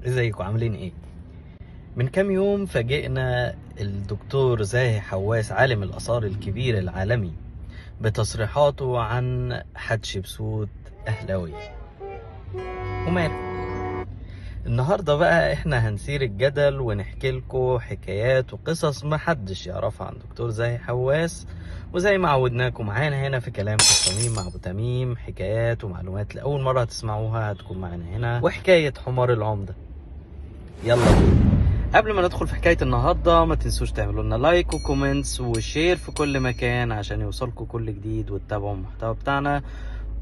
ازيكم عاملين ايه؟ من كام يوم فاجئنا الدكتور زاهي حواس عالم الآثار الكبير العالمي بتصريحاته عن حتشبسوت أهلاوية وماله. النهاردة بقى احنا هنثير الجدل ونحكي لكم حكايات وقصص محدش يعرفها عن دكتور زاهي حواس، وزي ما عودناكم معانا هنا في كلام في الصميم مع ابو تميم، حكايات ومعلومات لأول مرة هتسمعوها هتكون معانا هنا، وحكاية حمار العمدة. يلا بينا. قبل ما ندخل في حكاية النهاردة ما تنسوش تعملوا لنا لايك وكومنتس وشير في كل مكان عشان يوصلكم كل جديد وتتابعوا المحتوى بتاعنا،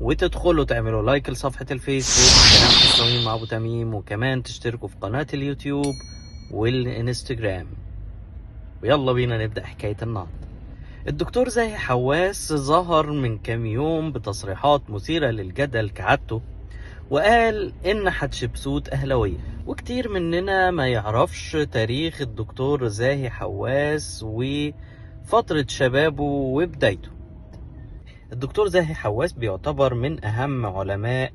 وتدخلوا تعملوا لايك لصفحة الفيسبوك كلام في الصميم مع ابو تميم، وكمان تشتركوا في قناة اليوتيوب والانستجرام. ويلا بينا نبدأ حكاية النهاردة. الدكتور زاهي حواس ظهر من كام يوم بتصريحات مثيرة للجدل كعادته، وقال إن حتشبسوت أهلاوية، وكتير مننا ما يعرفش تاريخ الدكتور زاهي حواس وفترة شبابه وبدايته. الدكتور زاهي حواس بيعتبر من أهم علماء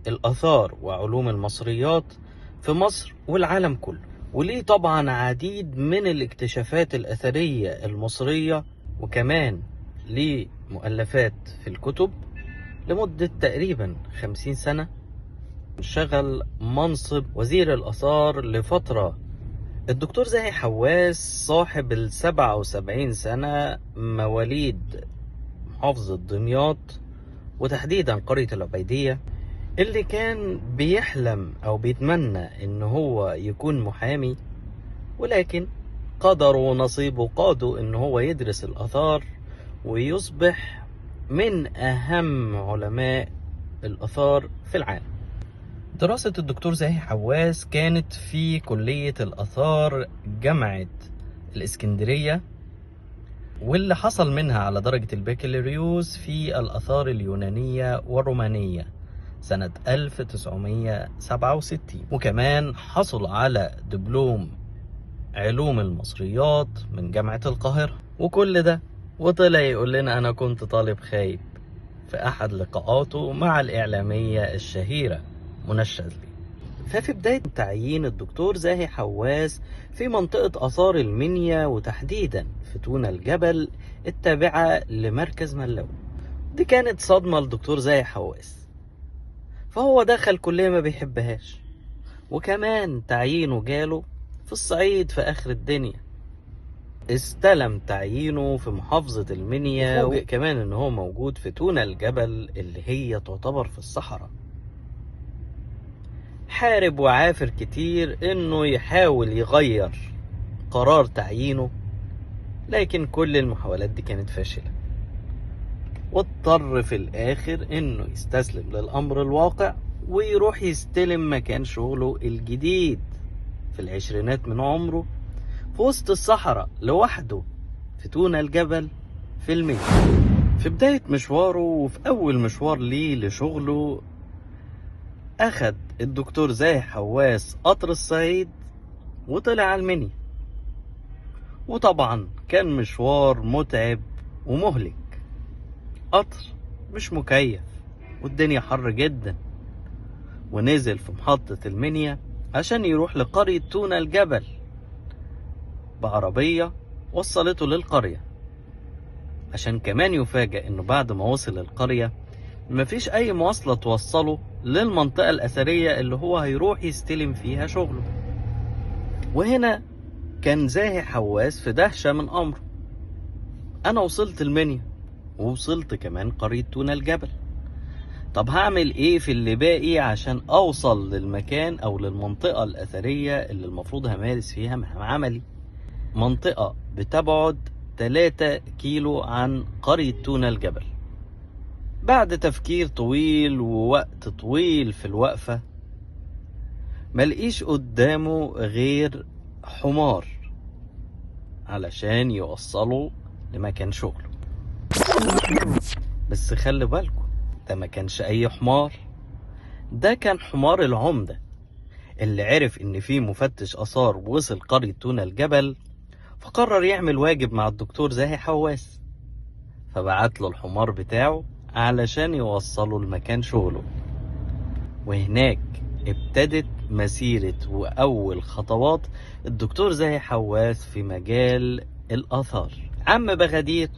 الآثار وعلوم المصريات في مصر والعالم كله، وليه طبعا عديد من الاكتشافات الأثرية المصرية، وكمان ليه مؤلفات في الكتب. لمدة تقريبا 50 سنة شغل منصب وزير الآثار لفترة. الدكتور زاهي حواس صاحب 77 سنة، مواليد محافظة دمياط وتحديدا قرية العبيدية، اللي كان بيحلم أو بيتمنى إن هو يكون محامي، ولكن قدره ونصيبه قاده إن هو يدرس الآثار ويصبح من أهم علماء الآثار في العالم. دراسة الدكتور زاهي حواس كانت في كلية الآثار جامعة الإسكندرية، واللي حصل منها على درجة البكالوريوس في الآثار اليونانية والرومانية سنة 1967، وكمان حصل على دبلوم علوم المصريات من جامعة القاهرة. وكل ده وطلع يقول لنا أنا كنت طالب خايب في أحد لقاءاته مع الإعلامية الشهيرة منى الشاذلي. ففي بداية تعيين الدكتور زاهي حواس في منطقة آثار المنيا، وتحديدا في تونا الجبل التابعة لمركز ملاوي، دي كانت صدمة للدكتور زاهي حواس. فهو دخل كلية ما بيحبهاش، وكمان تعيينه جاله في الصعيد في آخر الدنيا. استلم تعيينه في محافظة المنيا، وكمان ان هو موجود في تونا الجبل اللي هي تعتبر في الصحراء. حارب وعافر كتير انه يحاول يغير قرار تعيينه، لكن كل المحاولات دي كانت فاشلة، واضطر في الاخر انه يستسلم للامر الواقع ويروح يستلم مكان شغله الجديد في العشرينات من عمره في وسط الصحراء لوحده في تونا الجبل في المنيا. في بداية مشواره وفي أول مشوار ليه لشغله، أخد الدكتور زاهي حواس قطر الصعيد وطلع على المنيا، وطبعا كان مشوار متعب ومهلك. قطر مش مكيف والدنيا حر جدا، ونزل في محطة المنيا عشان يروح لقرية تونا الجبل بعربية وصلته للقرية، عشان كمان يفاجأ انه بعد ما وصل القرية مفيش اي مواصلة توصله للمنطقة الاثرية اللي هو هيروح يستلم فيها شغله. وهنا كان زاهي حواس في دهشة من امره. انا وصلت المنيا ووصلت كمان قرية تونا الجبل، طب هعمل ايه في اللي باقي عشان اوصل للمكان او للمنطقة الاثرية اللي المفروض همارس فيها مهام عملي؟ منطقة بتبعد 3 كيلو عن قرية تونا الجبل. بعد تفكير طويل ووقت طويل في الوقفة، ملقيش قدامه غير حمار علشان يوصله لمكان شغله. بس خلي بالكم، ده ما كانش اي حمار، ده كان حمار العمدة اللي عرف ان في مفتش آثار وصل قرية تونا الجبل، فقرر يعمل واجب مع الدكتور زاهي حواس، فبعت له الحمار بتاعه علشان يوصله لمكان شغله. وهناك ابتدت مسيرة وأول خطوات الدكتور زاهي حواس في مجال الآثار. عم بغدير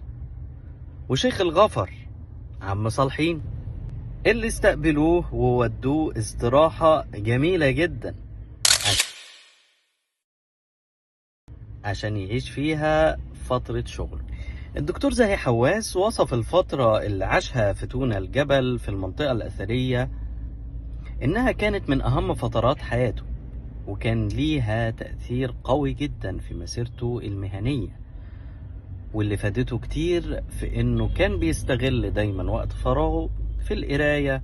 وشيخ الغفر عم صالحين اللي استقبلوه وودوه استراحة جميلة جدا عشان يعيش فيها فترة شغل. الدكتور زاهي حواس وصف الفترة اللي عاشها في تونا الجبل في المنطقة الأثرية إنها كانت من أهم فترات حياته، وكان ليها تأثير قوي جدا في مسيرته المهنية، واللي فادته كتير في إنه كان بيستغل دايما وقت فراغه في القراية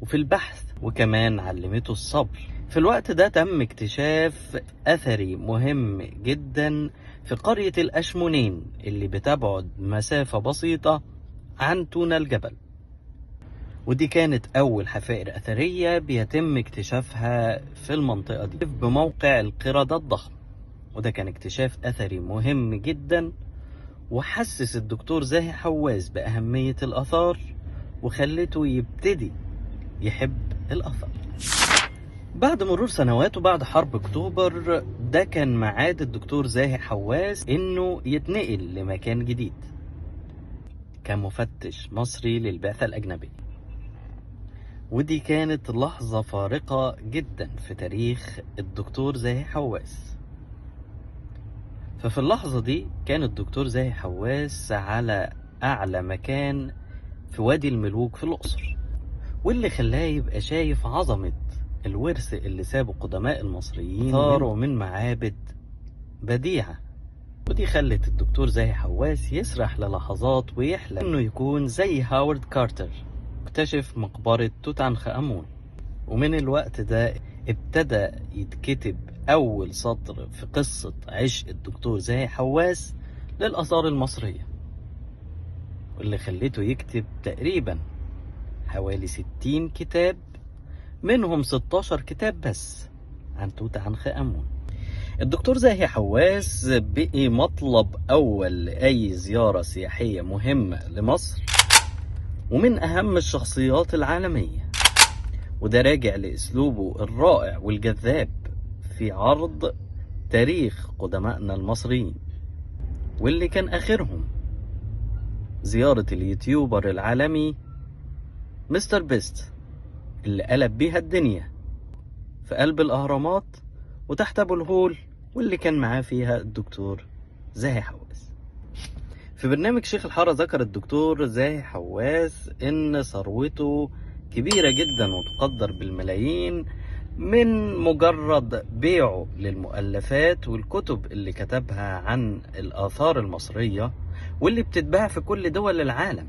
وفي البحث، وكمان علمته الصبر. في الوقت ده تم اكتشاف أثري مهم جدا في قرية الأشمونين اللي بتبعد مسافة بسيطة عن تونا الجبل، ودي كانت أول حفائر أثرية بيتم اكتشافها في المنطقة دي بموقع القردة الضخم. وده كان اكتشاف أثري مهم جدا وحسس الدكتور زاهي حواس بأهمية الآثار وخلته يبتدي يحب الآثار. بعد مرور سنوات وبعد حرب أكتوبر ده كان ميعاد الدكتور زاهي حواس إنه يتنقل لمكان جديد كمفتش مصري للبعثة الأجنبية، ودي كانت لحظة فارقة جدا في تاريخ الدكتور زاهي حواس. ففي اللحظة دي كان الدكتور زاهي حواس على أعلى مكان في وادي الملوك في الأقصر، واللي خلاه يبقى شايف عظمة الورث اللي سابه قدماء المصريين صاروا من معابد بديعة. ودي خلت الدكتور زاهي حواس يسرح للحظات ويحلم انه يكون زي هاورد كارتر اكتشف مقبرة توت عنخ آمون. ومن الوقت ده ابتدى يتكتب أول سطر في قصة عشق الدكتور زاهي حواس للآثار المصرية، واللي خلته يكتب تقريبا حوالي 60 كتاب، منهم 16 كتاب بس عن توت عنخ آمون. الدكتور زاهي حواس بقي مطلب أول لأي زيارة سياحية مهمة لمصر ومن أهم الشخصيات العالمية، وده راجع لأسلوبه الرائع والجذاب في عرض تاريخ قدمائنا المصريين، واللي كان آخرهم زيارة اليوتيوبر العالمي مستر بيست اللي قلب بيها الدنيا في قلب الأهرامات وتحت أبو الهول، واللي كان معاه فيها الدكتور زاهي حواس. في برنامج شيخ الحارة ذكر الدكتور زاهي حواس إن ثروته كبيرة جدا وتقدر بالملايين من مجرد بيعه للمؤلفات والكتب اللي كتبها عن الآثار المصرية واللي بتتباع في كل دول العالم.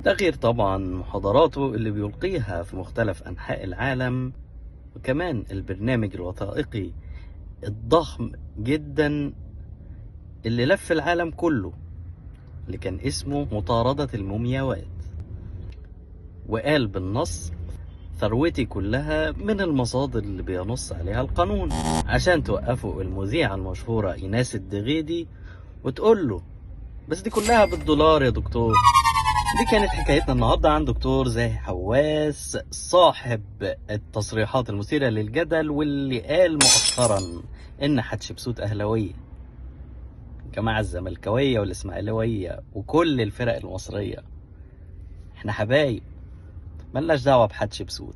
ده غير طبعا محاضراته اللي بيلقيها في مختلف أنحاء العالم، وكمان البرنامج الوثائقي الضخم جدا اللي لف العالم كله اللي كان اسمه مطاردة المومياوات، وقال بالنص ثروتي كلها من المصادر اللي بينص عليها القانون، عشان توقفوا المذيعة المشهورة إيناس الدغيدي وتقول له بس دي كلها بالدولار يا دكتور. دي كانت حكايتنا النهاردة عن دكتور زاهي حواس صاحب التصريحات المثيرة للجدل، واللي قال مؤخرا إن حتشبسوت أهلاوية، جماعة الزملكاوية والإسماعيلوية وكل الفرق المصرية احنا حبايب ملناش دعوة بحتشبسوت.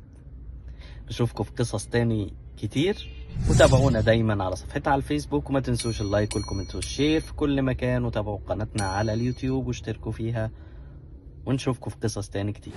نشوفكم في قصص تاني كتير، وتابعونا دايما على صفحتنا على الفيسبوك، وما تنسوش اللايك والكومنت والشير في كل مكان، وتابعوا قناتنا على اليوتيوب واشتركوا فيها، ونشوفكم في قصص تاني كتير.